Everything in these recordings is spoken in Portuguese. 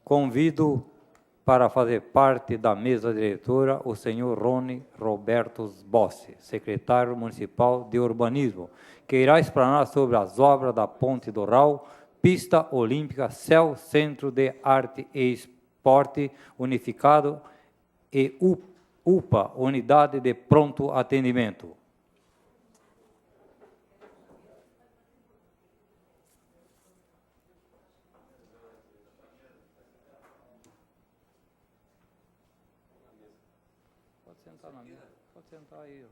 Convido para fazer parte da mesa diretora o senhor Rony Roberto Bossi, secretário municipal de urbanismo, que irá explanar sobre as obras da Ponte do Rau, Pista Olímpica, CEL, Centro de Arte e Esporte Unificado e UPA, Unidade de Pronto Atendimento. Pode sentar aí.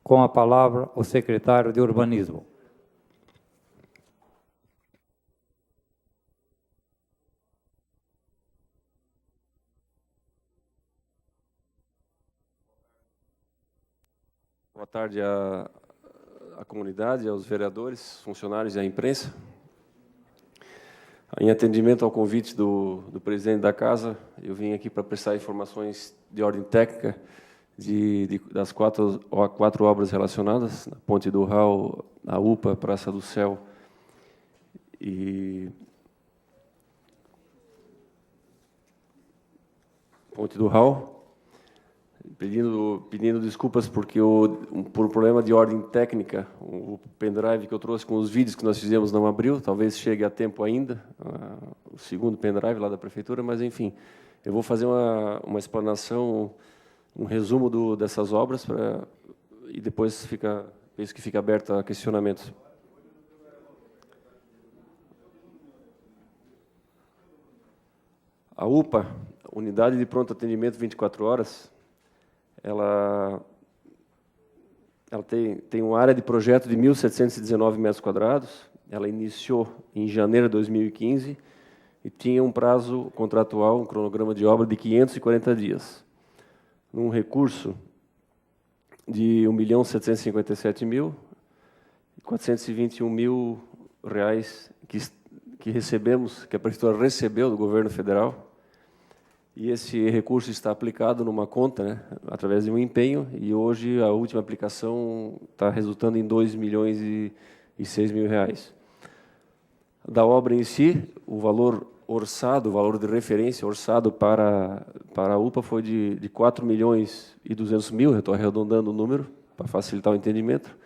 Com a palavra, o secretário de Urbanismo. Boa tarde à comunidade, aos vereadores, funcionários e à imprensa. Em atendimento ao convite do presidente da Casa, eu vim aqui para prestar informações de ordem técnica das quatro obras relacionadas, a Ponte do Rau, a UPA, Praça do Céu e Ponte do Rau. Pedindo desculpas porque por um problema de ordem técnica, o pendrive que eu trouxe com os vídeos que nós fizemos não abriu, talvez chegue a tempo ainda, o segundo pendrive lá da prefeitura, mas enfim, eu vou fazer uma explanação, um resumo dessas obras e depois penso que fica aberto a questionamentos. A UPA, Unidade de Pronto Atendimento 24 horas, ela tem uma área de projeto de 1.719 metros quadrados, ela iniciou em janeiro de 2015 e tinha um prazo contratual, um cronograma de obra de 540 dias. Num recurso de R$ 1.757.421 que recebemos, que a prefeitura recebeu do governo federal. E esse recurso está aplicado numa conta, né, através de um empenho, e hoje a última aplicação está resultando em R$ 2.006.000. Da obra em si, o valor orçado, o valor de referência orçado para a UPA foi de R$ 4.200.000, eu estou arredondando o número, para facilitar o entendimento.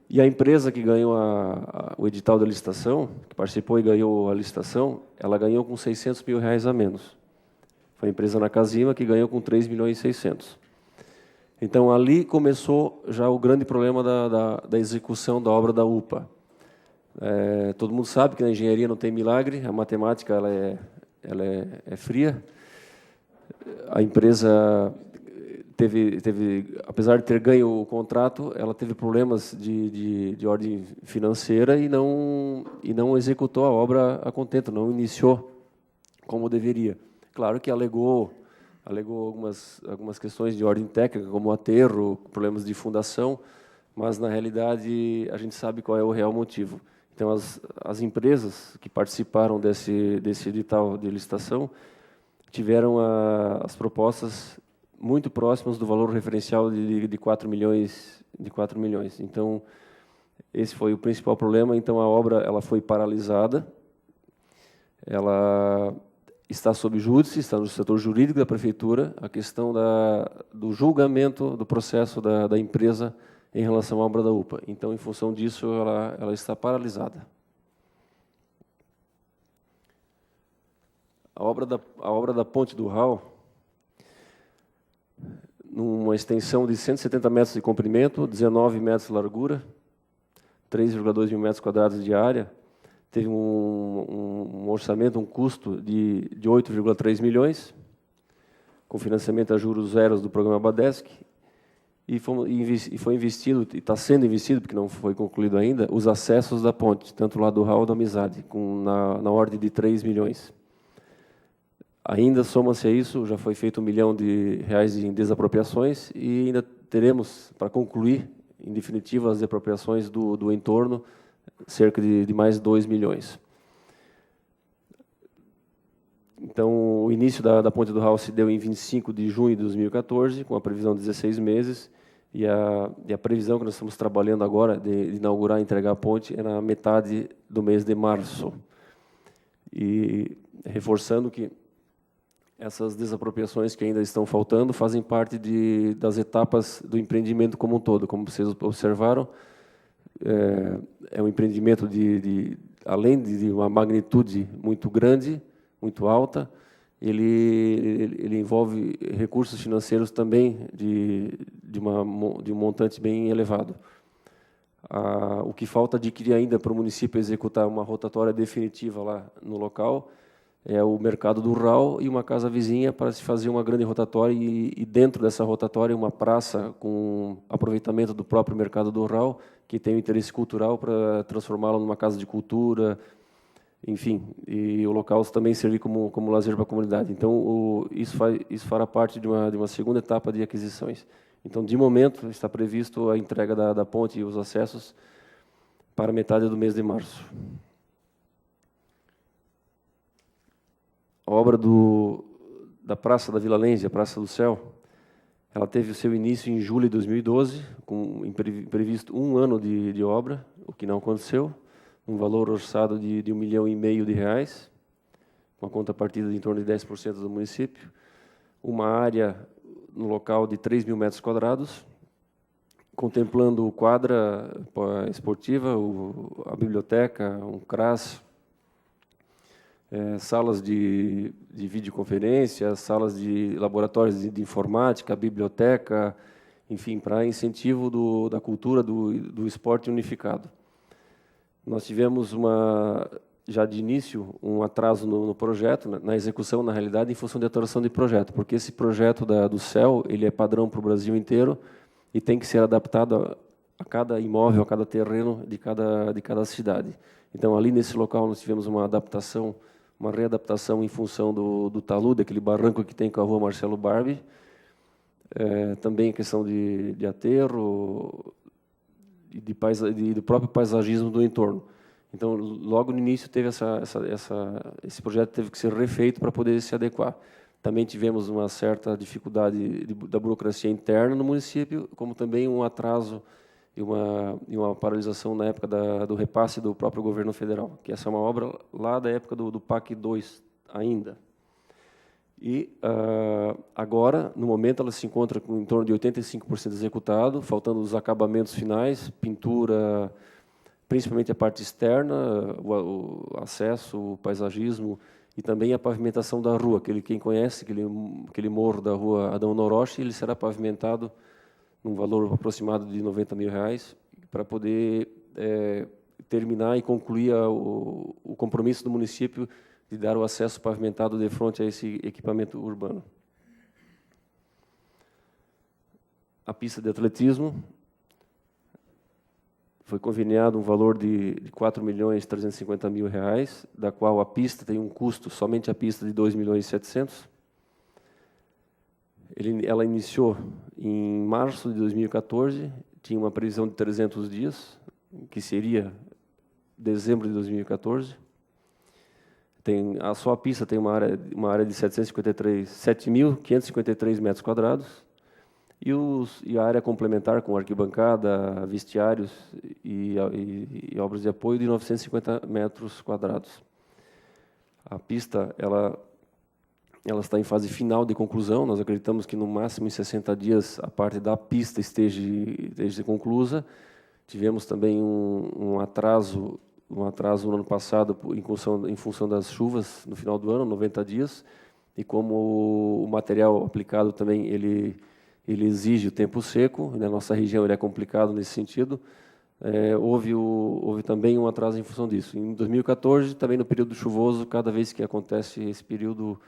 E a empresa que ganhou o edital da licitação, que participou e ganhou a licitação, ela ganhou com R$ 600.000 a menos. Foi a empresa Nakajima que ganhou com 3.600.000. Então, ali começou já o grande problema da execução da obra da UPA. Todo mundo sabe que na engenharia não tem milagre, a matemática ela é fria. A empresa apesar de ter ganho o contrato, ela teve problemas de ordem financeira e não executou a obra a contento, não iniciou como deveria. Claro que alegou algumas questões de ordem técnica, como aterro, problemas de fundação, mas, na realidade, a gente sabe qual é o real motivo. Então, as empresas que participaram desse edital de licitação tiveram as propostas muito próximas do valor referencial de 4 milhões. Então, esse foi o principal problema. Então, a obra ela foi paralisada. Ela está sob júdice, está no setor jurídico da prefeitura, a questão do julgamento do processo da empresa em relação à obra da UPA. Então, em função disso, ela está paralisada. A obra da Ponte do Rau, numa extensão de 170 metros de comprimento, 19 metros de largura, 3,2 mil metros quadrados de área, teve um orçamento, um custo de 8,3 milhões, com financiamento a juros zeros do programa Badesc, e foi investido, e está sendo investido, porque não foi concluído ainda, os acessos da ponte, tanto lá do Rau da Amizade, na ordem de 3 milhões. Ainda soma-se a isso, já foi feito R$ 1 milhão em desapropriações, e ainda teremos, para concluir, em definitiva, as desapropriações do entorno, cerca de mais 2 milhões. Então, o início da Ponte do Rau se deu em 25 de junho de 2014, com a previsão de 16 meses, E a previsão que nós estamos trabalhando agora de inaugurar e entregar a ponte é na metade do mês de março. E reforçando que essas desapropriações que ainda estão faltando fazem parte das etapas do empreendimento como um todo. Como vocês observaram, é um empreendimento além de uma magnitude muito grande, muito alta, ele envolve recursos financeiros também de um montante bem elevado. O que falta adquirir ainda para o município executar uma rotatória definitiva lá no local é o mercado do RAU e uma casa vizinha para se fazer uma grande rotatória e dentro dessa rotatória uma praça com aproveitamento do próprio mercado do RAU, que tem um interesse cultural para transformá-la numa casa de cultura, enfim, e o local também servir como lazer para a comunidade. Então, isso fará parte de uma segunda etapa de aquisições. Então, de momento, está previsto a entrega da ponte e os acessos para metade do mês de março. A obra da Praça da Vila Lense, a Praça do Céu, ela teve o seu início em julho de 2012, com previsto 1 ano de obra, o que não aconteceu, um valor orçado de R$ 1,5 milhão, uma contrapartida de em torno de 10% do município, uma área no local de 3 mil metros quadrados, contemplando quadra esportiva, a biblioteca, um CRAS, salas de videoconferência, salas de laboratórios de informática, biblioteca, enfim, para incentivo da cultura do esporte unificado. Nós tivemos já de início um atraso no projeto, na execução, na realidade, em função da atuação de projeto, porque esse projeto do CEL ele é padrão para o Brasil inteiro e tem que ser adaptado a cada imóvel, a cada terreno de cada cidade. Então, ali nesse local, nós tivemos uma readaptação em função do talude, aquele barranco que tem com a rua Marcelo Barbie, também questão de aterro, do próprio paisagismo do entorno. Então, logo no início, teve esse projeto teve que ser refeito para poder se adequar. Também tivemos uma certa dificuldade da burocracia interna no município, como também um atraso e uma paralisação na época do repasse do próprio governo federal, que essa é uma obra lá da época do PAC 2 ainda. E agora, no momento, ela se encontra com em torno de 85% executado, faltando os acabamentos finais, pintura, principalmente a parte externa, o acesso, o paisagismo e também a pavimentação da rua. Quem conhece aquele morro da rua Adão Noroche, ele será pavimentado num valor aproximado de R$ 90 mil, para poder terminar e concluir o compromisso do município de dar o acesso pavimentado de frente a esse equipamento urbano. A pista de atletismo foi conveniado um valor de R$ 4.350.000, da qual a pista tem um custo, somente a pista, de R$ 2.700.000. Ela iniciou em março de 2014, tinha uma previsão de 300 dias, que seria dezembro de 2014. Só a pista tem uma área de 7.553 metros quadrados, e a área complementar, com arquibancada, vestiários e obras de apoio, de 950 metros quadrados. A pista ela está em fase final de conclusão. Nós acreditamos que, no máximo, em 60 dias, a parte da pista esteja conclusa. Tivemos também um atraso no ano passado, em função das chuvas, no final do ano, 90 dias, e como o material aplicado também, ele exige o tempo seco, na nossa região ele é complicado nesse sentido, houve também um atraso em função disso. Em 2014, também no período chuvoso, cada vez que acontece esse período,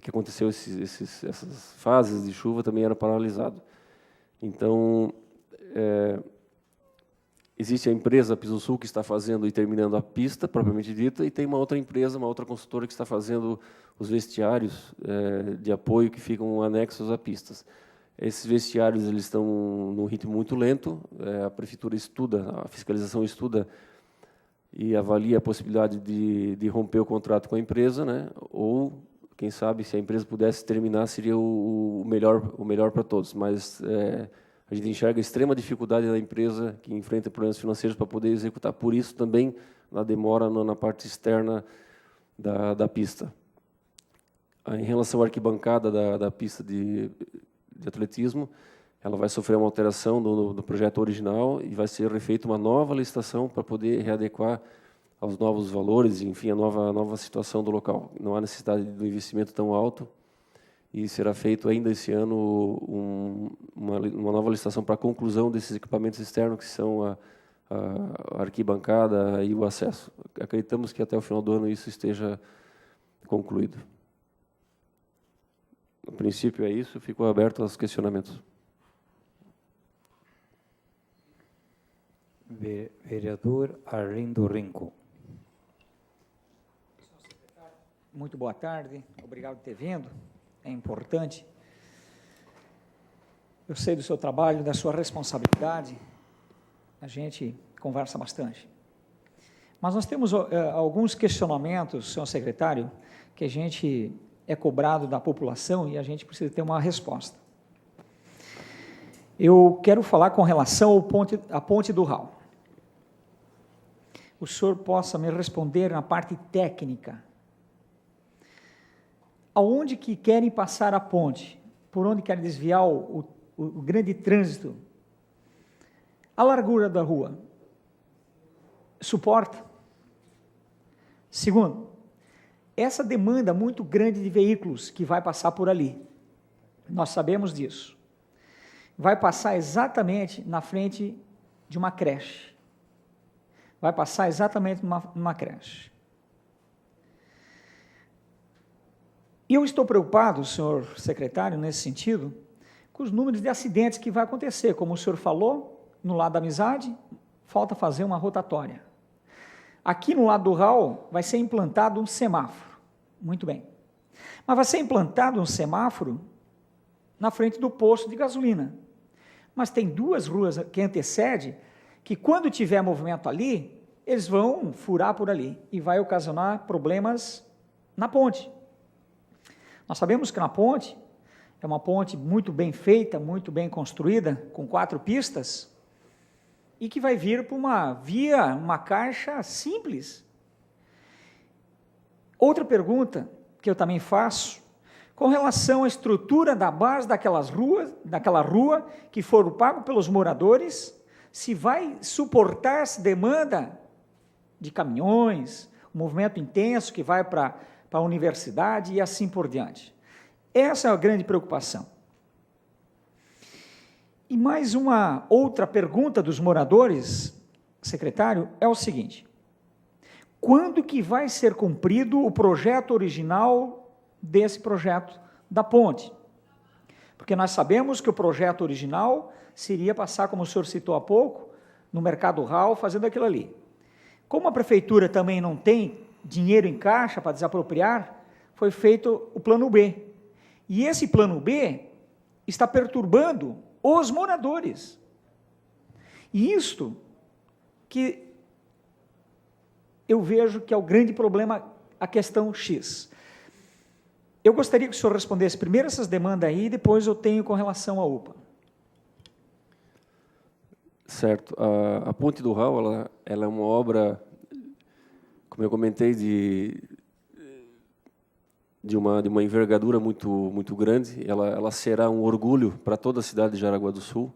que aconteceu essas fases de chuva, também era paralisado. Então, existe a empresa Piso Sul, que está fazendo e terminando a pista, propriamente dita, e tem uma outra empresa, uma outra consultora, que está fazendo os vestiários de apoio que ficam anexos a pistas. Esses vestiários eles estão num ritmo muito lento, a prefeitura estuda, a fiscalização estuda e avalia a possibilidade de romper o contrato com a empresa, né? Ou, quem sabe, se a empresa pudesse terminar, seria o melhor para todos, mas a gente enxerga a extrema dificuldade da empresa que enfrenta problemas financeiros para poder executar. Por isso, também, na demora na parte externa da pista. Em relação à arquibancada da pista de atletismo, ela vai sofrer uma alteração do projeto original e vai ser refeita uma nova licitação para poder readequar aos novos valores, enfim, a nova situação do local. Não há necessidade de um investimento tão alto e será feito ainda esse ano uma nova licitação para a conclusão desses equipamentos externos, que são a arquibancada e o acesso. Acreditamos que até o final do ano isso esteja concluído. No princípio é isso, fico aberto aos questionamentos. Vereador Arlindo Rinco. Muito boa tarde, obrigado por ter vindo, é importante. Eu sei do seu trabalho, da sua responsabilidade, a gente conversa bastante. Mas nós temos alguns questionamentos, senhor secretário, que a gente é cobrado da população e a gente precisa ter uma resposta. Eu quero falar com relação à ponte do Ral. O senhor possa me responder na parte técnica. Aonde que querem passar a ponte? Por onde querem desviar o grande trânsito? A largura da rua suporta? Segundo, essa demanda muito grande de veículos que vai passar por ali, nós sabemos disso, vai passar exatamente na frente de uma creche. Vai passar exatamente numa creche. E eu estou preocupado, senhor secretário, nesse sentido, com os números de acidentes que vai acontecer. Como o senhor falou, no lado da Amizade, falta fazer uma rotatória. Aqui no lado do Ral vai ser implantado um semáforo. Muito bem. Mas vai ser implantado um semáforo na frente do posto de gasolina. Mas tem duas ruas que antecedem que, quando tiver movimento ali, eles vão furar por ali e vai ocasionar problemas na ponte. Nós sabemos que na ponte, é uma ponte muito bem feita, muito bem construída, com 4 pistas, e que vai vir para uma caixa simples. Outra pergunta que eu também faço, com relação à estrutura da base daquela rua, que for pago pelos moradores, se vai suportar essa demanda de caminhões, um movimento intenso que vai para a universidade e assim por diante. Essa é a grande preocupação. E mais uma outra pergunta dos moradores, secretário, é o seguinte: quando que vai ser cumprido o projeto original desse projeto da ponte? Porque nós sabemos que o projeto original seria passar, como o senhor citou há pouco, no Mercado Ral, fazendo aquilo ali. Como a prefeitura também não tem dinheiro em caixa para desapropriar, foi feito o plano B. E esse plano B está perturbando os moradores. E isto que eu vejo que é o grande problema, a questão X. Eu gostaria que o senhor respondesse primeiro essas demandas aí, depois eu tenho com relação à UPA. Certo. A Ponte do Ral, ela é uma obra, como eu comentei, de uma envergadura muito grande. Ela será um orgulho para toda a cidade de Jaraguá do Sul,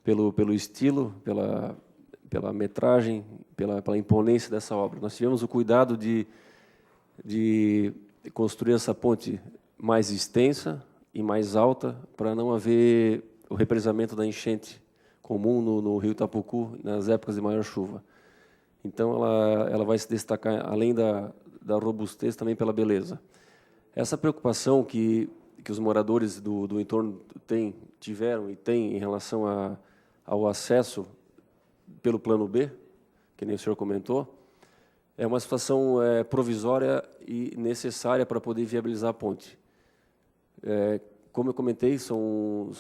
pelo estilo, pela metragem, pela imponência dessa obra. Nós tivemos o cuidado de construir essa ponte mais extensa e mais alta, para não haver o represamento da enchente comum no rio Itapucu, nas épocas de maior chuva. Então, ela vai se destacar, além da robustez, também pela beleza. Essa preocupação que os moradores do entorno tiveram e têm em relação ao acesso pelo plano B, que nem o senhor comentou, é uma situação provisória e necessária para poder viabilizar a ponte. Como eu comentei, são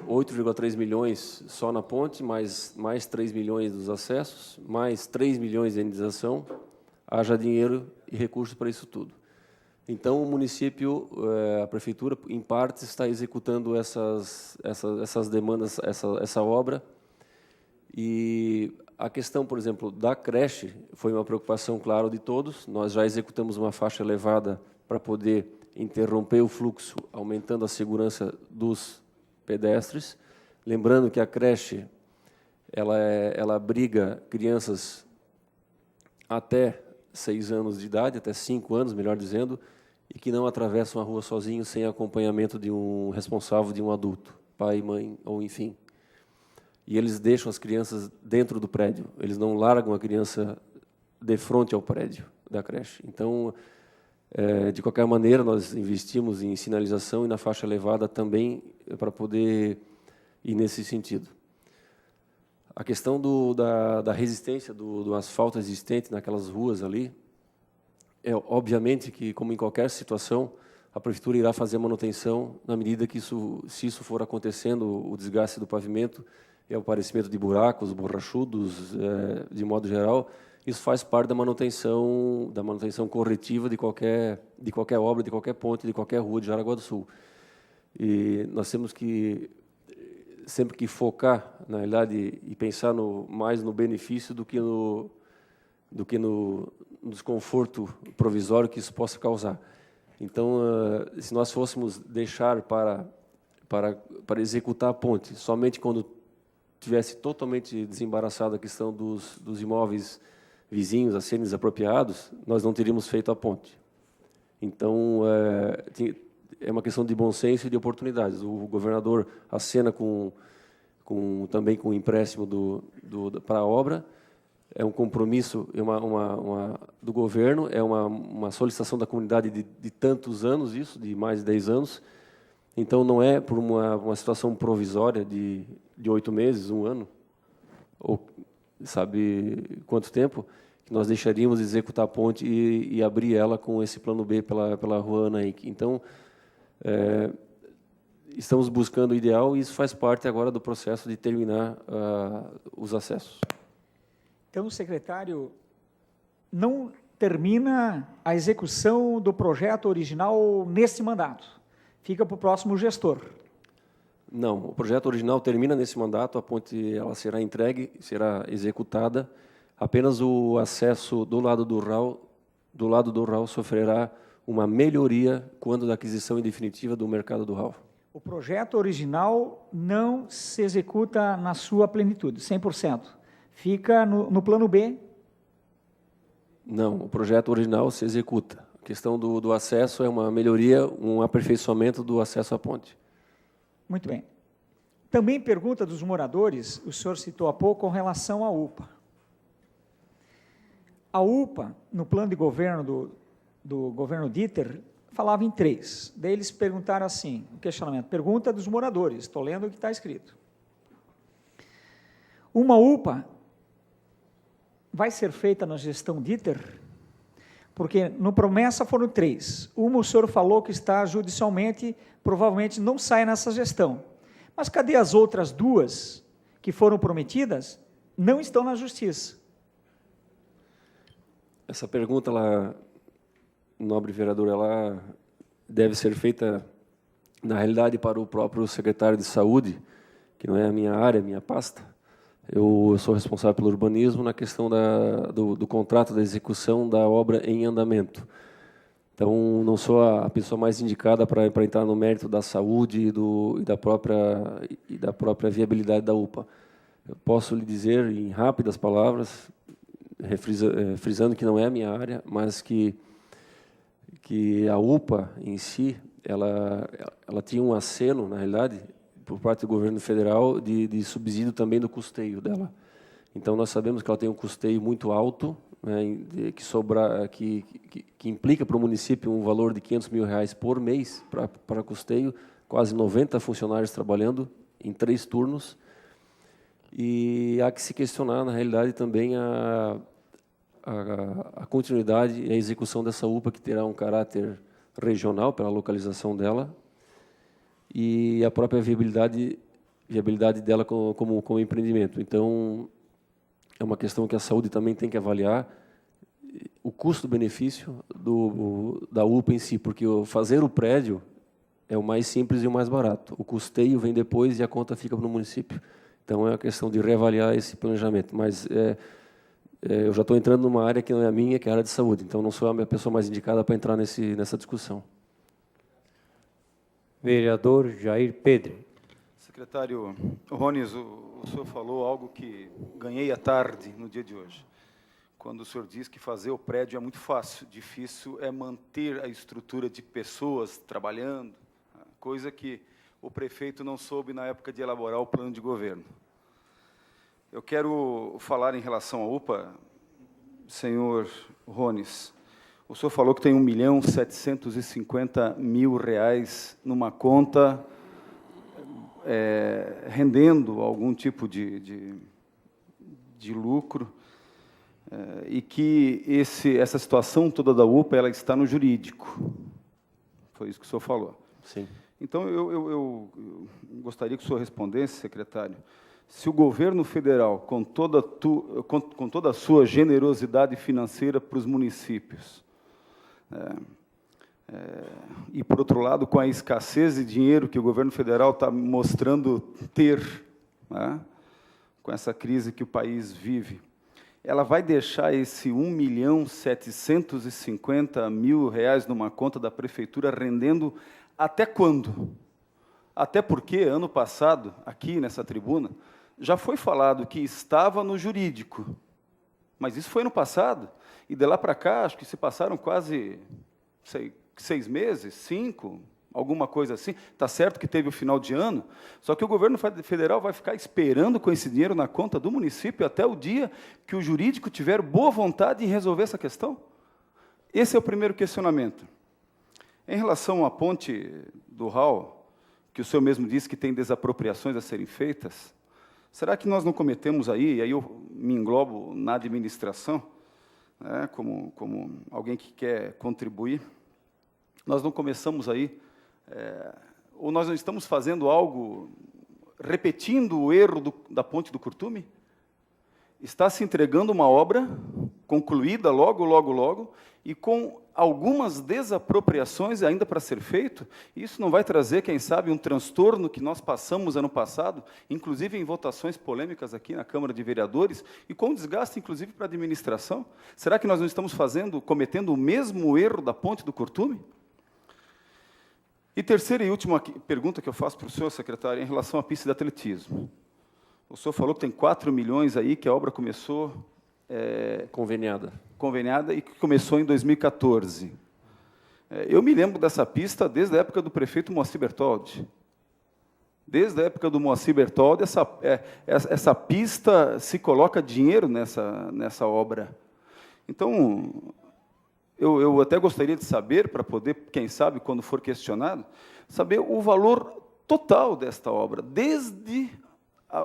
8,3 milhões só na ponte, mais 3 milhões dos acessos, mais 3 milhões de indenização, haja dinheiro e recursos para isso tudo. Então, o município, a prefeitura, em parte, está executando essas demandas, essa obra. E a questão, por exemplo, da creche foi uma preocupação, claro, de todos. Nós já executamos uma faixa elevada para poder interromper o fluxo, aumentando a segurança dos pedestres. Lembrando que a creche ela abriga crianças até 6 anos de idade, até 5 anos, melhor dizendo, e que não atravessam a rua sozinhos sem acompanhamento de um responsável, de um adulto, pai, mãe, ou enfim. E eles deixam as crianças dentro do prédio, eles não largam a criança de frente ao prédio da creche. Então, de qualquer maneira, nós investimos em sinalização e na faixa elevada também para poder ir nesse sentido. A questão da resistência do asfalto existente naquelas ruas ali, obviamente que, como em qualquer situação, a prefeitura irá fazer manutenção na medida que se isso for acontecendo, o desgaste do pavimento e o aparecimento de buracos, borrachudos, de modo geral, isso faz parte da manutenção corretiva de qualquer obra, de qualquer ponte, de qualquer rua de Jaraguá do Sul. E nós temos que sempre que focar, na realidade, e pensar mais no benefício do que no desconforto provisório que isso possa causar. Então, se nós fôssemos deixar para executar a ponte somente quando tivesse totalmente desembaraçada a questão dos imóveis vizinhos a serem desapropriados, nós não teríamos feito a ponte. Então, é uma questão de bom senso e de oportunidades. O governador acena também com o empréstimo para a obra. É um compromisso do governo, é uma solicitação da comunidade de tantos anos, de mais de 10 anos. Então, não é por uma situação provisória de 8 meses, 1 ano, ou sabe quanto tempo, que nós deixaríamos de executar a ponte e abrir ela com esse plano B pela rua Ana Henrique. Então, estamos buscando o ideal e isso faz parte agora do processo de terminar os acessos. Então, o secretário não termina a execução do projeto original nesse mandato, fica para o próximo gestor. Não, o projeto original termina nesse mandato, a ponte ela será entregue, será executada, apenas o acesso do lado do RAU sofrerá uma melhoria quando da aquisição em definitiva do mercado do RAU. O projeto original não se executa na sua plenitude, 100%. Fica no plano B? Não, o projeto original se executa. A questão do acesso é uma melhoria, um aperfeiçoamento do acesso à ponte. Muito bem. Também pergunta dos moradores, o senhor citou há pouco, com relação à UPA. A UPA, no plano de governo do governo Dieter, falava em 3. Daí eles perguntaram assim, o questionamento, pergunta dos moradores, estou lendo o que está escrito. Uma UPA vai ser feita na gestão Dieter? Porque no promessa foram 3. Uma o senhor falou que está judicialmente, provavelmente não sai nessa gestão. Mas cadê as outras 2 que foram prometidas? Não estão na justiça. Essa pergunta, nobre vereador, ela deve ser feita, na realidade, para o próprio secretário de Saúde, que não é a minha área, a minha pasta. Eu sou responsável pelo urbanismo na questão do contrato da execução da obra em andamento. Então, não sou a pessoa mais indicada para entrar no mérito da saúde e da própria viabilidade da UPA. Eu posso lhe dizer, em rápidas palavras, frisando que não é a minha área, mas que a UPA em si, ela tinha um aceno, na realidade, por parte do governo federal, de subsídio também do custeio dela. Então, nós sabemos que ela tem um custeio muito alto, né, que implica para o município um valor de R$500 mil por mês para custeio, quase 90 funcionários trabalhando em 3 turnos. E há que se questionar, na realidade, também a continuidade e a execução dessa UPA, que terá um caráter regional pela localização dela, e a própria viabilidade dela como empreendimento. Então, é uma questão que a saúde também tem que avaliar. custo-benefício da UPA em si, porque fazer o prédio é o mais simples e o mais barato. O custeio vem depois e a conta fica para o município. Então, é uma questão de reavaliar esse planejamento. Mas eu já estou entrando numa área que não é a minha, que é a área de saúde. Então, não sou a pessoa mais indicada para entrar nessa discussão. Vereador Jair Pedro. Secretário Rones, o senhor falou algo que ganhei à tarde, no dia de hoje, quando o senhor diz que fazer o prédio é muito fácil, difícil é manter a estrutura de pessoas trabalhando, coisa que o prefeito não soube na época de elaborar o plano de governo. Eu quero falar em relação à UPA, senhor Rones. O senhor falou que tem R$1.750.000 numa conta rendendo algum tipo de lucro, e que essa situação toda da UPA ela está no jurídico. Foi isso que o senhor falou. Sim. Então, eu gostaria que o senhor respondesse, secretário, se o governo federal, com toda a sua generosidade financeira para os municípios, e, por outro lado, com a escassez de dinheiro que o governo federal está mostrando ter, né, com essa crise que o país vive, ela vai deixar esse R$1.750.000 numa conta da prefeitura rendendo até quando? Até porque, ano passado, aqui nessa tribuna, já foi falado que estava no jurídico, mas isso foi no passado, e de lá para cá, acho que se passaram quase 6 meses, 5, alguma coisa assim. Está certo que teve o final de ano, só que o governo federal vai ficar esperando com esse dinheiro na conta do município até o dia que o jurídico tiver boa vontade em resolver essa questão? Esse é o primeiro questionamento. Em relação à ponte do RAL, que o senhor mesmo disse que tem desapropriações a serem feitas, será que nós não cometemos aí, e aí eu me englobo na administração, né, como alguém que quer contribuir, nós não começamos aí, ou nós não estamos fazendo algo, repetindo o erro da ponte do Curtume? Está se entregando uma obra concluída logo, e com algumas desapropriações ainda para ser feito. Isso não vai trazer, quem sabe, um transtorno que nós passamos ano passado, inclusive em votações polêmicas aqui na Câmara de Vereadores, e com desgaste, inclusive, para a administração? Será que nós não estamos cometendo o mesmo erro da ponte do Curtume? E terceira e última pergunta que eu faço para o senhor, secretário, em relação à pista de atletismo. O senhor falou que tem 4 milhões aí, que a obra começou... Conveniada e que começou em 2014. Eu me lembro dessa pista desde a época do prefeito Moacir Bertoldi. Desde a época do Moacir Bertoldi, essa pista se coloca dinheiro nessa obra. Então, eu até gostaria de saber, para poder, quem sabe, quando for questionado, saber o valor total desta obra, desde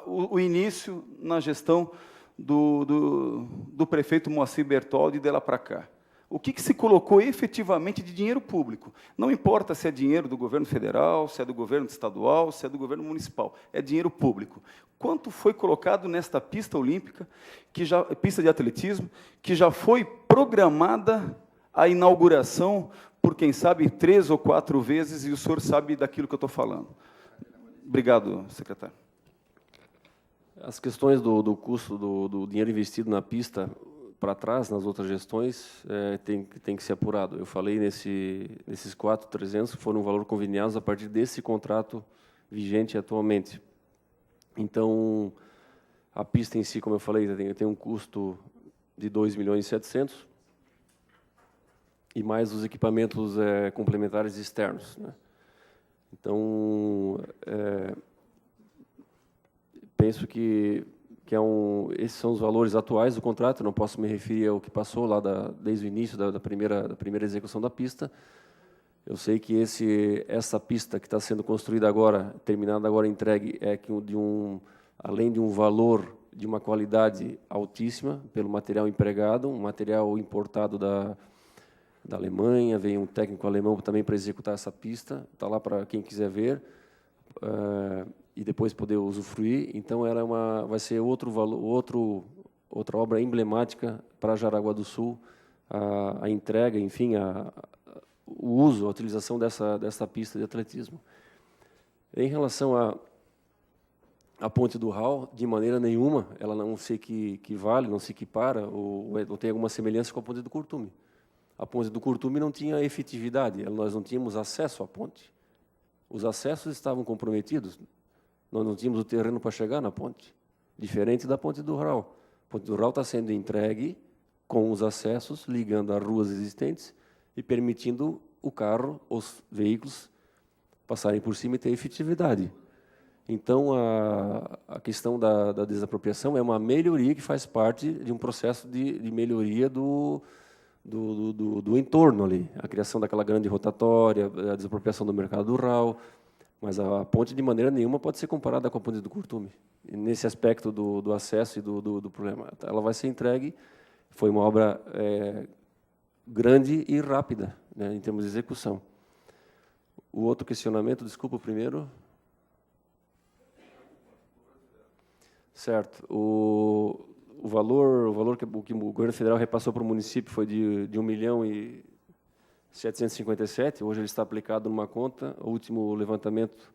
o início na gestão do prefeito Moacir Bertoldi de lá para cá. O que se colocou efetivamente de dinheiro público? Não importa se é dinheiro do governo federal, se é do governo estadual, se é do governo municipal, é dinheiro público. Quanto foi colocado nesta pista olímpica, pista de atletismo, que já foi programada a inauguração por, quem sabe, 3 ou 4 vezes, e o senhor sabe daquilo que eu estou falando. Obrigado, secretário. As questões do custo do dinheiro investido na pista para trás, nas outras gestões, tem que ser apurado. Eu falei nesses 4.300 que foram um valor conveniados a partir desse contrato vigente atualmente. Então, a pista em si, como eu falei, tem um custo de 2.700.000 e mais os equipamentos complementares externos, né? Então, penso que esses são os valores atuais do contrato. Não posso me referir ao que passou lá desde o início da primeira execução da pista. Eu sei que essa pista que está sendo construída agora, terminada agora, entregue, além de um valor de uma qualidade altíssima pelo material empregado, um material importado da Alemanha, veio um técnico alemão também para executar essa pista, está lá para quem quiser ver, e depois poder usufruir. Então, vai ser outra obra emblemática para Jaraguá do Sul, a entrega, enfim, o uso, a utilização dessa pista de atletismo. Em relação à Ponte do Ral, de maneira nenhuma, ela não se equivale, não se equipara, ou tem alguma semelhança com a Ponte do Curtume. A Ponte do Curtume não tinha efetividade, nós não tínhamos acesso à ponte. Os acessos estavam comprometidos, nós não tínhamos o terreno para chegar na ponte, diferente da Ponte do Ral. A Ponte do Ral está sendo entregue com os acessos, ligando as ruas existentes e permitindo o carro, os veículos, passarem por cima e ter efetividade. Então, a questão da desapropriação é uma melhoria que faz parte de um processo de melhoria do entorno ali. A criação daquela grande rotatória, a desapropriação do mercado rural, mas a ponte, de maneira nenhuma, pode ser comparada com a Ponte do Curtume, nesse aspecto do acesso e do problema. Ela vai ser entregue, foi uma obra grande e rápida, né, em termos de execução. O outro questionamento, desculpa, o primeiro. Certo. O valor que o governo federal repassou para o município foi de 1.757.000. Hoje ele está aplicado numa conta. O último levantamento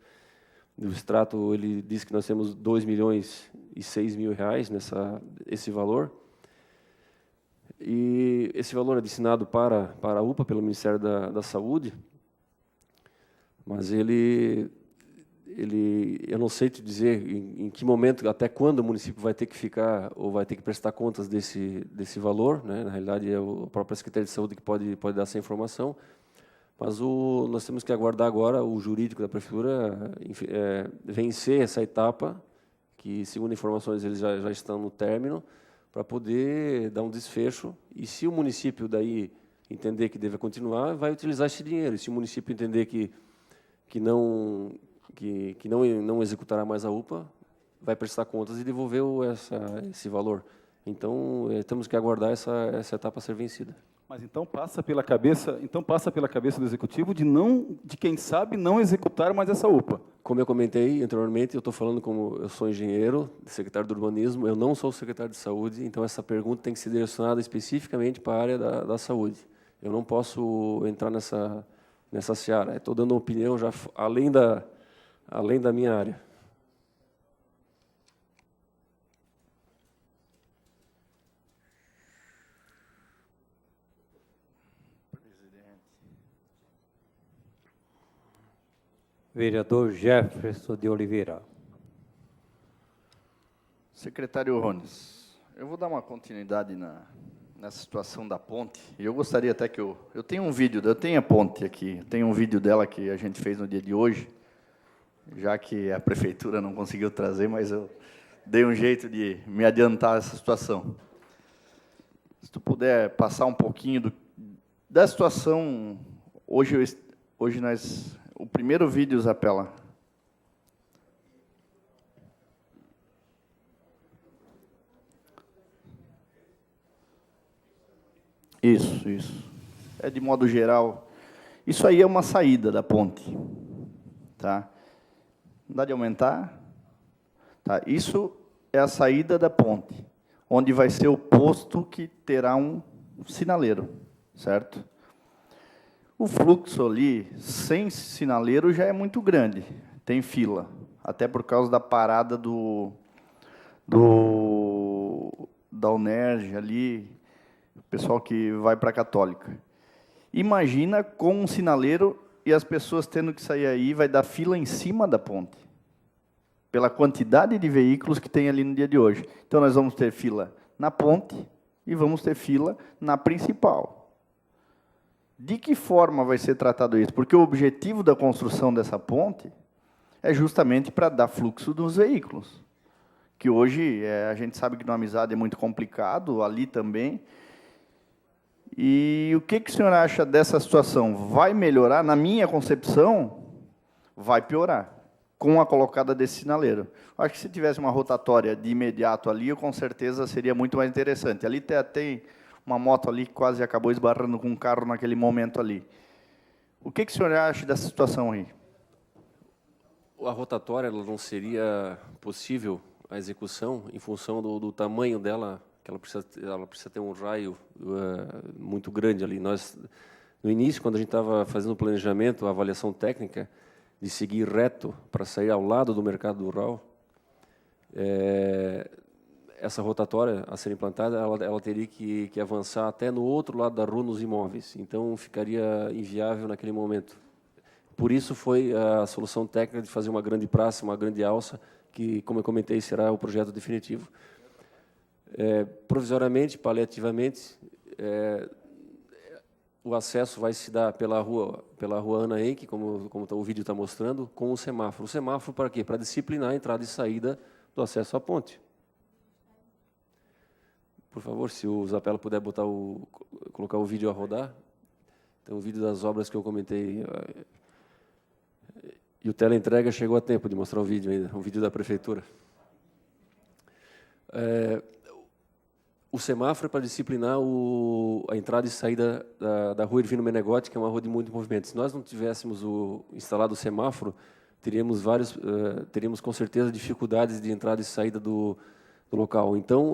do extrato, ele diz que nós temos R$2.006.000 esse valor. E esse valor é destinado para a UPA, pelo Ministério da Saúde, mas eu não sei te dizer em que momento, até quando o município vai ter que ficar ou vai ter que prestar contas desse valor, né? Na realidade, é a própria Secretaria de Saúde que pode dar essa informação, mas nós temos que aguardar agora o jurídico da Prefeitura vencer essa etapa, que, segundo informações, eles já estão no término, para poder dar um desfecho, e se o município daí entender que deve continuar, vai utilizar esse dinheiro, e se o município entender que não executará mais a UPA, vai prestar contas e devolver esse valor. Então, temos que aguardar essa etapa ser vencida. Mas então passa pela cabeça do executivo de quem sabe não executar mais essa UPA. Como eu comentei anteriormente, eu estou falando como eu sou engenheiro, secretário do urbanismo, eu não sou secretário de saúde, então essa pergunta tem que ser direcionada especificamente para a área da saúde. Eu não posso entrar nessa seara. Estou dando uma opinião já além da minha área. Vereador Jefferson de Oliveira. Secretário Rones, eu vou dar uma continuidade nessa situação da ponte. E eu gostaria até que eu tenho um vídeo, eu tenho a ponte aqui, eu tenho um vídeo dela que a gente fez no dia de hoje, já que a prefeitura não conseguiu trazer, mas eu dei um jeito de me adiantar essa situação. Se tu puder passar um pouquinho da situação, hoje o primeiro vídeo, Zapela. Isso. É de modo geral. Isso aí é uma saída da ponte. Tá? Não dá de aumentar? Tá. Isso é a saída da ponte, onde vai ser o posto que terá um sinaleiro, certo? O fluxo ali, sem sinaleiro, já é muito grande. Tem fila, até por causa da parada da UNERJ ali, o pessoal que vai para a Católica. Imagina com um sinaleiro e as pessoas tendo que sair aí, vai dar fila em cima da ponte, pela quantidade de veículos que tem ali no dia de hoje. Então, nós vamos ter fila na ponte e vamos ter fila na principal. De que forma vai ser tratado isso? Porque o objetivo da construção dessa ponte é justamente para dar fluxo dos veículos. Que hoje, a gente sabe que no Amizade é muito complicado, ali também. E o que o senhor acha dessa situação? Vai melhorar? Na minha concepção, vai piorar, com a colocada desse sinaleiro. Acho que se tivesse uma rotatória de imediato ali, com certeza seria muito mais interessante. Ali tem uma moto ali que quase acabou esbarrando com um carro naquele momento ali. O que o senhor acha dessa situação aí? A rotatória ela não seria possível a execução em função do tamanho dela, que ela precisa ter um raio muito grande ali. Nós, no início, quando a gente estava fazendo o planejamento, a avaliação técnica, de seguir reto para sair ao lado do mercado do RAL, essa rotatória a ser implantada, ela teria que avançar até no outro lado da rua, nos imóveis. Então, ficaria inviável naquele momento. Por isso foi a solução técnica de fazer uma grande praça, uma grande alça, que, como eu comentei, será o projeto definitivo. Provisoriamente, paliativamente, o acesso vai se dar pela rua Ana Henke, como o vídeo está mostrando, com o semáforo. O semáforo para quê? Para disciplinar a entrada e saída do acesso à ponte. Por favor, se o Zapella puder colocar o vídeo a rodar. Então, o vídeo das obras que eu comentei. E o teleentrega chegou a tempo de mostrar o vídeo ainda, um vídeo da prefeitura. O semáforo é para disciplinar a entrada e saída da rua Ervino Menegotti, que é uma rua de muito movimento. Se nós não tivéssemos instalado o semáforo, teríamos com certeza dificuldades de entrada e saída do local. Então,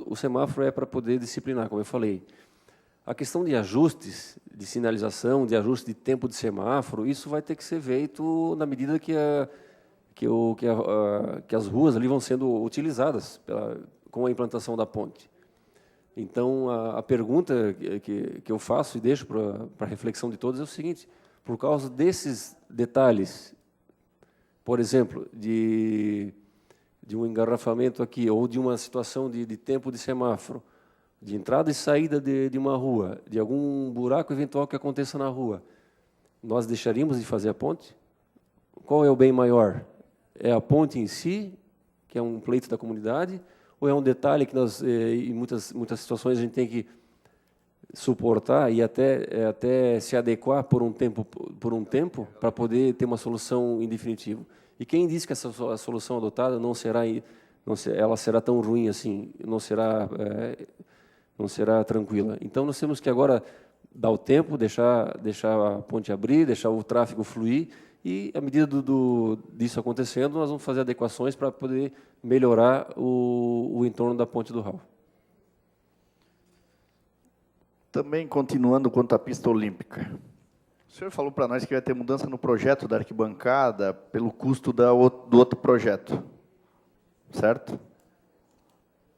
o semáforo é para poder disciplinar, como eu falei. A questão de ajustes, de sinalização, de ajuste de tempo de semáforo, isso vai ter que ser feito na medida que as ruas ali vão sendo utilizadas com a implantação da ponte. Então, a pergunta que eu faço e deixo para a reflexão de todos é o seguinte: por causa desses detalhes, por exemplo, de um engarrafamento aqui, ou de uma situação de tempo de semáforo, de entrada e saída de uma rua, de algum buraco eventual que aconteça na rua, nós deixaríamos de fazer a ponte? Qual é o bem maior? É a ponte em si, que é um pleito da comunidade, ou é um detalhe que nós, em muitas situações, a gente tem que suportar e até se adequar por um tempo para poder ter uma solução em definitivo? E quem disse que a solução adotada ela será tão ruim assim, não será tranquila? Então, nós temos que agora dar o tempo, deixar a ponte abrir, deixar o tráfego fluir, e, à medida disso acontecendo, nós vamos fazer adequações para poder melhorar o entorno da ponte do RAL. Também, continuando quanto à pista olímpica. O senhor falou para nós que vai ter mudança no projeto da arquibancada pelo custo do outro projeto, certo?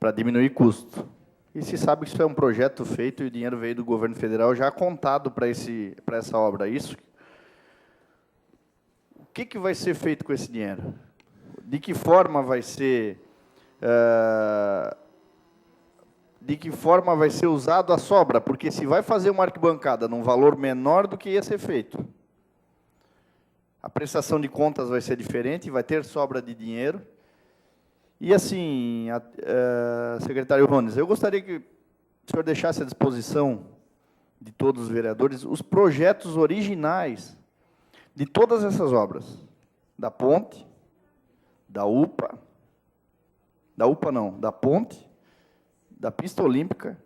Para diminuir custo. E se sabe que isso é um projeto feito e o dinheiro veio do governo federal já contado para essa obra, é isso? O que vai ser feito com esse dinheiro? De que forma vai ser usado a sobra? Porque se vai fazer uma arquibancada num valor menor do que ia ser feito, a prestação de contas vai ser diferente, vai ter sobra de dinheiro. E assim, secretário Rones, eu gostaria que o senhor deixasse à disposição de todos os vereadores os projetos originais de todas essas obras, da ponte, da ponte, da pista olímpica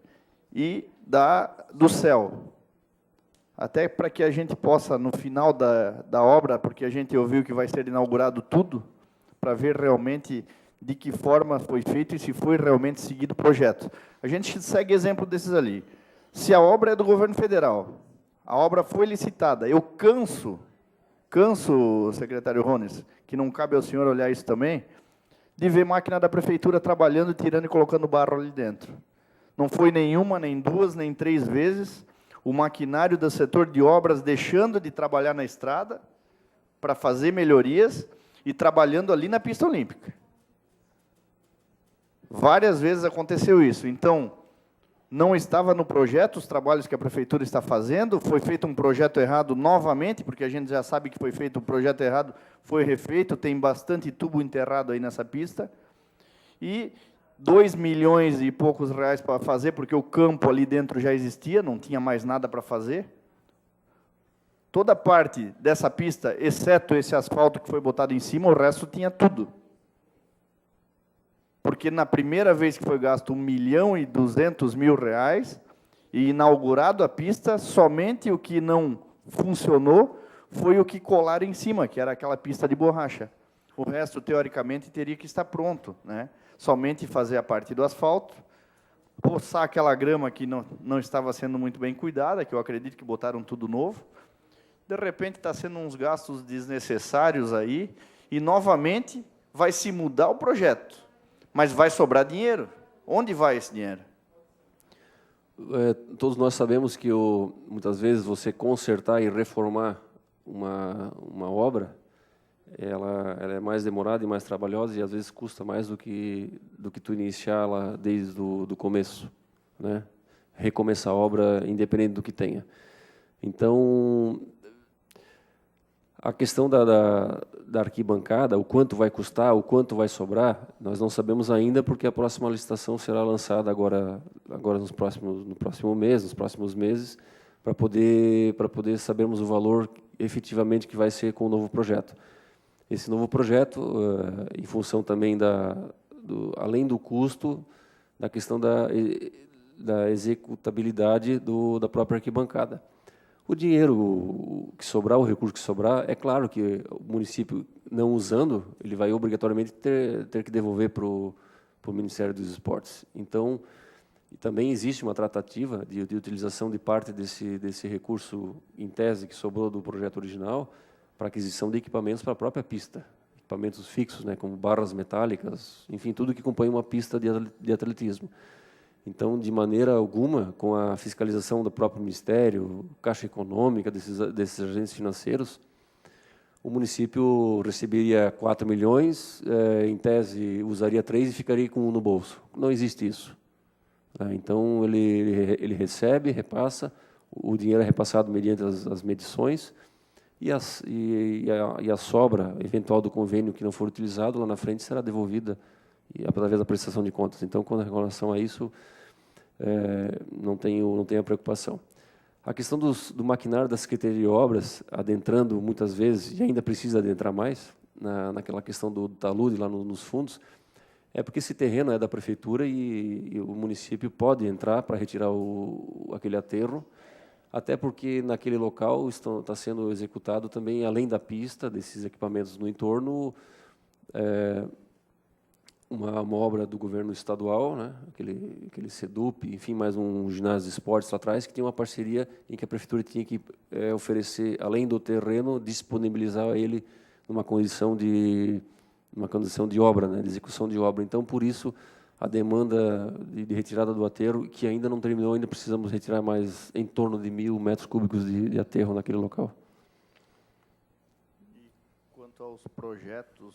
e do céu. Até para que a gente possa, no final da obra, porque a gente ouviu que vai ser inaugurado tudo, para ver realmente de que forma foi feito e se foi realmente seguido o projeto. A gente segue exemplo desses ali. Se a obra é do governo federal, a obra foi licitada, eu canso, secretário Rones, que não cabe ao senhor olhar isso também, de ver máquina da prefeitura trabalhando, tirando e colocando barro ali dentro. Não foi nenhuma, nem duas, nem três vezes o maquinário do setor de obras deixando de trabalhar na estrada para fazer melhorias e trabalhando ali na pista olímpica. Várias vezes aconteceu isso. Então, não estava no projeto os trabalhos que a prefeitura está fazendo, foi feito um projeto errado novamente, porque a gente já sabe que foi feito um projeto errado, foi refeito, tem bastante tubo enterrado aí nessa pista, e 2 milhões e poucos reais para fazer, porque o campo ali dentro já existia, não tinha mais nada para fazer. Toda parte dessa pista, exceto esse asfalto que foi botado em cima, o resto tinha tudo. Porque na primeira vez que foi gasto 1.200.000 reais e inaugurado a pista, somente o que não funcionou foi o que colaram em cima, que era aquela pista de borracha. O resto, teoricamente, teria que estar pronto, né? Somente fazer a parte do asfalto, roçar aquela grama que não estava sendo muito bem cuidada, que eu acredito que botaram tudo novo. De repente está sendo uns gastos desnecessários aí, e novamente vai se mudar o projeto, mas vai sobrar dinheiro. Onde vai esse dinheiro? Todos nós sabemos que muitas vezes você consertar e reformar uma obra, ela é mais demorada e mais trabalhosa, e às vezes custa mais do que tu iniciá-la desde do começo, né? Recomeçar a obra independente do que tenha. Então, a questão da arquibancada, o quanto vai custar, o quanto vai sobrar, nós não sabemos ainda, porque a próxima licitação será lançada agora no próximo mês, nos próximos meses, para poder sabermos o valor efetivamente que vai ser com o novo projeto. Esse novo projeto, em função também além do custo, da questão da executabilidade da própria arquibancada. O dinheiro que sobrar, o recurso que sobrar, é claro que o município, não usando, ele vai obrigatoriamente ter que devolver para o Ministério dos Esportes. Então, também existe uma tratativa de utilização de parte desse recurso, em tese, que sobrou do projeto original, para aquisição de equipamentos para a própria pista. Equipamentos fixos, né, como barras metálicas, enfim, tudo que compõe uma pista de atletismo. Então, de maneira alguma, com a fiscalização do próprio Ministério, Caixa Econômica, desses agentes financeiros, o município receberia 4 milhões, em tese usaria 3 e ficaria com 1 no bolso. Não existe isso. Então, ele recebe, repassa, o dinheiro é repassado mediante as medições, e a sobra eventual do convênio que não for utilizado lá na frente será devolvida através da prestação de contas. Então, com relação a isso, não tenho a preocupação. A questão do maquinário da Secretaria de Obras, adentrando muitas vezes, e ainda precisa adentrar mais, naquela questão do talude lá nos fundos, é porque esse terreno é da Prefeitura e o município pode entrar para retirar aquele aterro, até porque naquele local está sendo executado também, além da pista, desses equipamentos no entorno, uma obra do governo estadual, né? aquele SEDUP, enfim, mais um ginásio de esportes lá atrás, que tem uma parceria em que a Prefeitura tinha que oferecer, além do terreno, disponibilizar ele numa condição de obra, né? De execução de obra. Então, por isso, a demanda de retirada do aterro, que ainda não terminou, ainda precisamos retirar mais em torno de 1.000 metros cúbicos de aterro naquele local. E quanto aos projetos?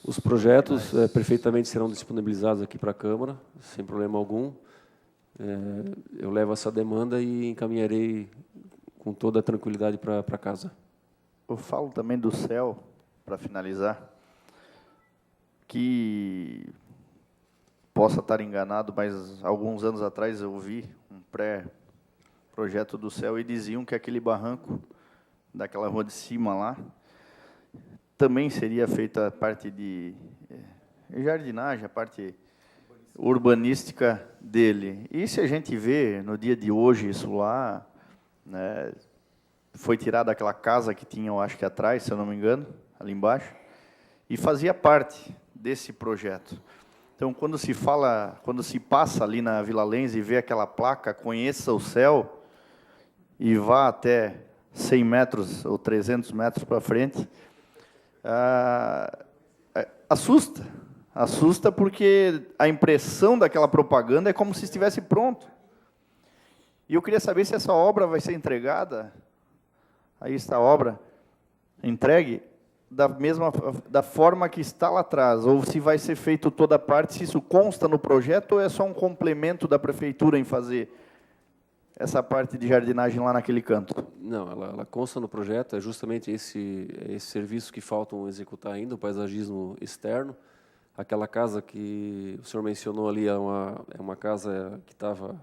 Os projetos perfeitamente serão disponibilizados aqui para a Câmara, sem problema algum. Eu levo essa demanda e encaminharei com toda a tranquilidade para casa. Eu falo também do céu, para finalizar, que possa estar enganado, mas alguns anos atrás eu vi um pré-projeto do céu e diziam que aquele barranco daquela rua de cima lá também seria feita a parte de jardinagem, a parte urbanística dele. E se a gente vê no dia de hoje isso lá, né, foi tirada aquela casa que tinha, eu acho que atrás, se eu não me engano, ali embaixo, e fazia parte desse projeto. Então, quando se passa ali na Vila Lens e vê aquela placa, conheça o céu, e vá até 100 metros ou 300 metros para frente, assusta porque a impressão daquela propaganda é como se estivesse pronto. E eu queria saber se essa obra vai ser entregada, aí está a obra entregue, da forma que está lá atrás, ou se vai ser feito toda a parte, se isso consta no projeto, ou é só um complemento da Prefeitura em fazer essa parte de jardinagem lá naquele canto? Não, ela consta no projeto, é justamente esse serviço que faltam executar ainda, o paisagismo externo. Aquela casa que o senhor mencionou ali é uma casa que estava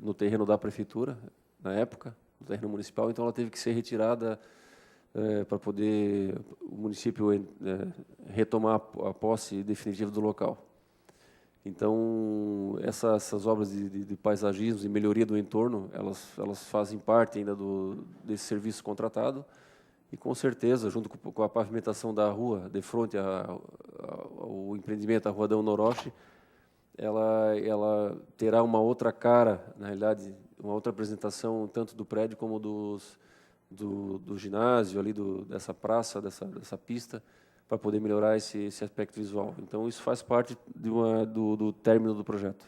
no terreno da Prefeitura, na época, no terreno municipal, então ela teve que ser retirada para poder o município retomar a posse definitiva do local. Então, essas obras de paisagismo e melhoria do entorno, elas fazem parte ainda desse serviço contratado, e com certeza, junto com a pavimentação da rua, de frente ao empreendimento, a Rua Dão Noroche, ela terá uma outra cara, na realidade, uma outra apresentação, tanto do prédio como do ginásio, ali dessa praça, dessa pista, para poder melhorar esse aspecto visual. Então, isso faz parte do término do projeto.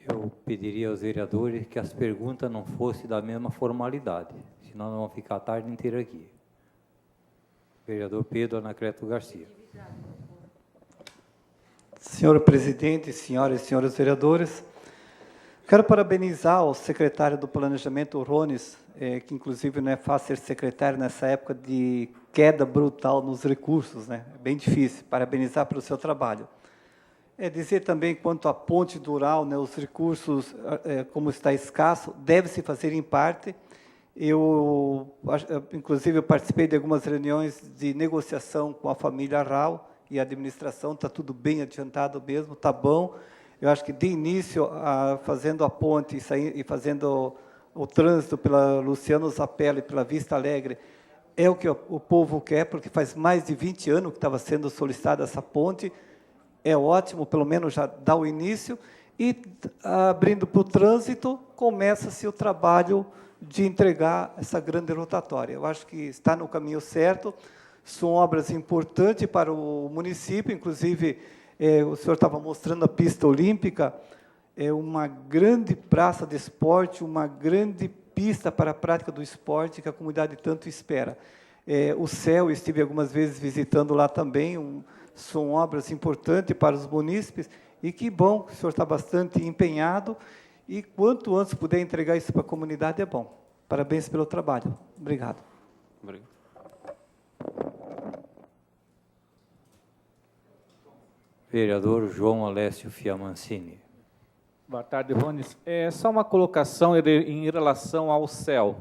Eu pediria aos vereadores que as perguntas não fossem da mesma formalidade, senão nós vamos ficar a tarde inteira aqui. Vereador Pedro Anacleto Garcia. Senhor presidente, senhoras e senhores vereadores, quero parabenizar o secretário do Planejamento, o Rones, que inclusive não é fácil ser secretário nessa época de queda brutal nos recursos, né? É bem difícil. Parabenizar pelo seu trabalho. Dizer também quanto à ponte do Ural, né, os recursos, como está escasso, deve-se fazer em parte. Inclusive, eu participei de algumas reuniões de negociação com a família Rau e a administração, está tudo bem adiantado mesmo, está bom. Eu acho que, de início, fazendo a ponte e fazendo o trânsito pela Luciano Zapella e pela Vista Alegre, é o que o povo quer, porque faz mais de 20 anos que estava sendo solicitada essa ponte. É ótimo, pelo menos já dá o início, e abrindo para o trânsito, começa-se o trabalho de entregar essa grande rotatória. Eu acho que está no caminho certo, são obras importantes para o município, inclusive, o senhor estava mostrando a pista olímpica, é uma grande praça de esporte, uma grande pista para a prática do esporte que a comunidade tanto espera. O CEL, estive algumas vezes visitando lá também, são obras importantes para os munícipes, e que bom, o senhor está bastante empenhado, e quanto antes puder entregar isso para a comunidade, é bom. Parabéns pelo trabalho. Obrigado. Obrigado. Vereador João Alessio Fiamancini. Boa tarde, Rones. Só uma colocação em relação ao CEL.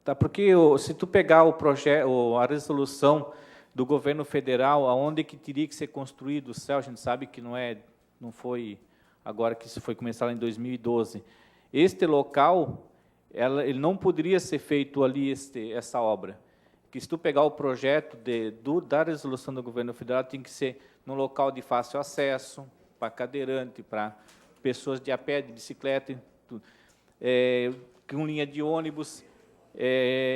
Tá? Porque se tu pegar o projeto, a resolução do governo federal, aonde que teria que ser construído o CEL, a gente sabe que não foi agora que isso foi começado em 2012. Este local, ele não poderia ser feito ali essa obra. Que se tu pegar o projeto da resolução do governo federal, tem que ser num local de fácil acesso, para cadeirante, para pessoas de a pé, de bicicleta, com linha de ônibus.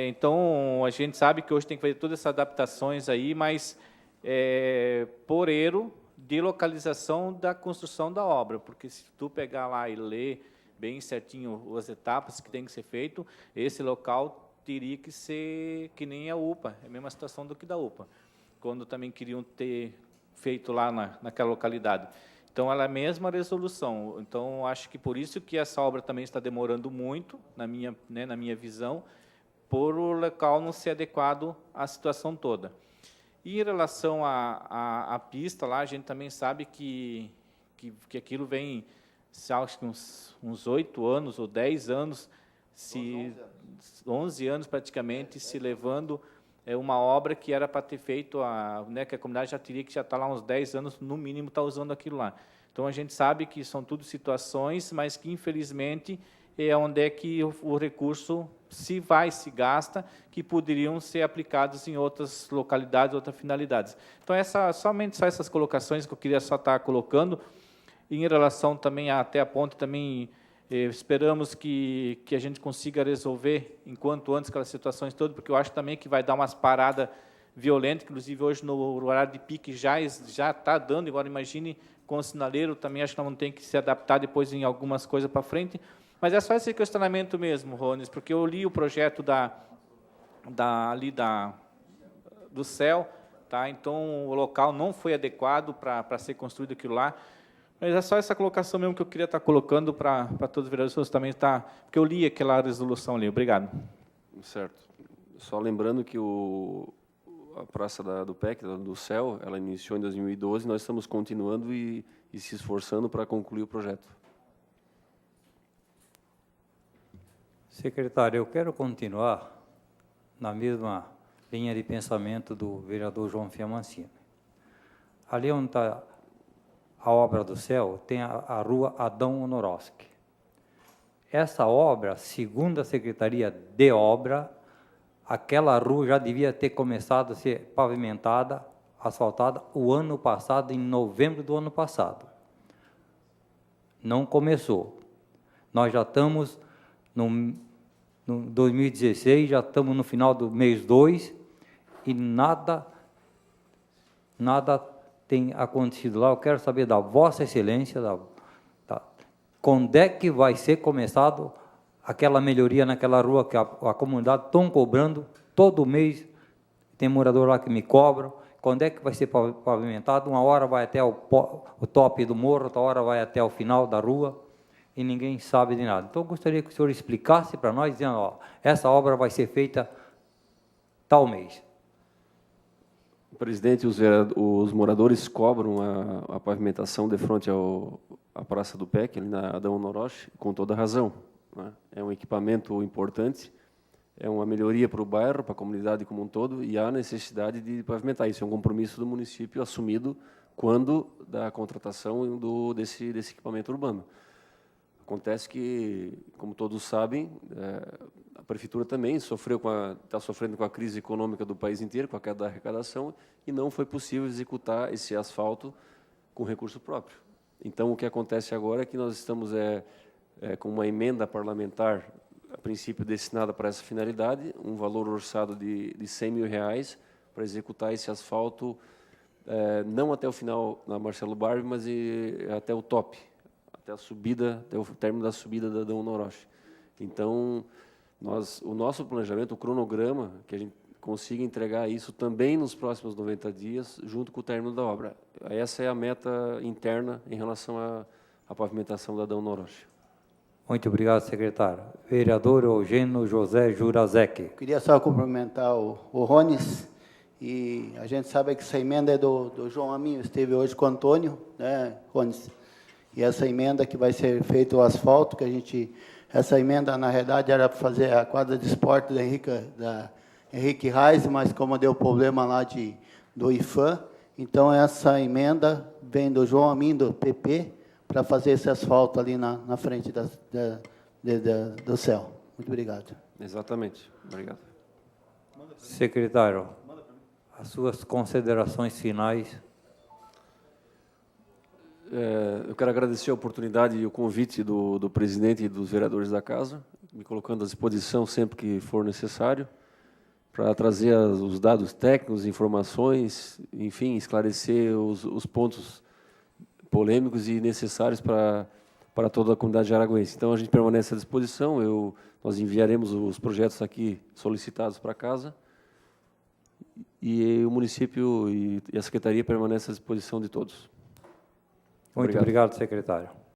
Então, a gente sabe que hoje tem que fazer todas essas adaptações aí, mas por erro de localização da construção da obra, porque se tu pegar lá e ler bem certinho as etapas que tem que ser feito, esse local teria que ser que nem a UPA, é a mesma situação do que da UPA, quando também queriam ter feito lá naquela localidade. Então, ela é a mesma resolução. Então, acho que por isso que essa obra também está demorando muito, na minha visão, por o local não ser adequado à situação toda. E em relação à pista, lá a gente também sabe que aquilo vem, acho que uns 8 anos ou 10 anos, 11 anos praticamente, se levando uma obra que era para ter feito, que a comunidade já teria que já estar lá uns 10 anos, no mínimo, está usando aquilo lá. Então, a gente sabe que são tudo situações, mas que, infelizmente, é onde é que o recurso se gasta, que poderiam ser aplicados em outras localidades, outras finalidades. Então, somente só essas colocações que eu queria só estar colocando. Em relação também até a ponte, também esperamos que a gente consiga resolver enquanto antes aquelas situações todas, porque eu acho também que vai dar umas paradas violentas, inclusive hoje no horário de pique já está dando, agora imagine com o sinaleiro, também acho que vamos ter que se adaptar depois em algumas coisas para frente. Mas é só esse questionamento mesmo, Rones, porque eu li o projeto do CEL, tá? Então o local não foi adequado para ser construído aquilo lá. Mas é só essa colocação mesmo que eu queria estar colocando para todos os vereadores também, porque eu li aquela resolução ali. Obrigado. Certo. Só lembrando que a praça do PEC, do CEL, ela iniciou em 2012, nós estamos continuando e se esforçando para concluir o projeto. Secretário, eu quero continuar na mesma linha de pensamento do vereador João Fiamancini. Ali onde está a obra do CEL, tem a rua Adão Honorowski. Essa obra, segundo a Secretaria de Obra, aquela rua já devia ter começado a ser pavimentada, asfaltada, o ano passado, em novembro do ano passado. Não começou. Nós já estamos no 2016, já estamos no final do mês 2, e nada tem acontecido lá. Eu quero saber da Vossa Excelência, quando é que vai ser começado aquela melhoria naquela rua que a comunidade estão cobrando todo mês. Tem morador lá que me cobra. Quando é que vai ser pavimentado? Uma hora vai até o tope do morro, outra hora vai até o final da rua, e ninguém sabe de nada. Então, eu gostaria que o senhor explicasse para nós, dizendo, ó, essa obra vai ser feita tal mês. Presidente, os moradores cobram a pavimentação de frente à Praça do PEC, ali na Adão Noroche, com toda razão, né? É um equipamento importante, é uma melhoria para o bairro, para a comunidade como um todo, e há necessidade de pavimentar. Isso é um compromisso do município assumido quando da contratação desse equipamento urbano. Acontece que, como todos sabem, a prefeitura também está sofrendo com a crise econômica do país inteiro, com a queda da arrecadação, e não foi possível executar esse asfalto com recurso próprio. Então, o que acontece agora é que nós estamos com uma emenda parlamentar, a princípio destinada para essa finalidade, um valor orçado de R$100 mil para executar esse asfalto, não até o final na Marcelo Barbie, mas até o top, até o término da subida da Adão Noroche. Então, o nosso planejamento, o cronograma, que a gente consiga entregar isso também nos próximos 90 dias, junto com o término da obra. Essa é a meta interna em relação à pavimentação da Adão Noroche. Muito obrigado, secretário. Vereador Eugênio José Jurazek. Queria só cumprimentar o Rones, e a gente sabe que essa emenda é do João Aminho, esteve hoje com o Antônio, né, Rones? E essa emenda que vai ser feito o asfalto, essa emenda, na realidade, era para fazer a quadra de esporte da Henrique Reis, mas como deu problema lá do IFAM, então essa emenda vem do João Aminho, do PP, para fazer esse asfalto ali na frente do céu. Muito obrigado. Exatamente. Obrigado. Secretário, as suas considerações finais. Eu quero agradecer a oportunidade e o convite do presidente e dos vereadores da casa, me colocando à disposição sempre que for necessário, para trazer os dados técnicos, informações, enfim, esclarecer os pontos polêmicos e necessários para toda a comunidade araguense. Então, a gente permanece à disposição, nós enviaremos os projetos aqui solicitados para casa, e o município e a secretaria permanecem à disposição de todos. Muito obrigado, secretário.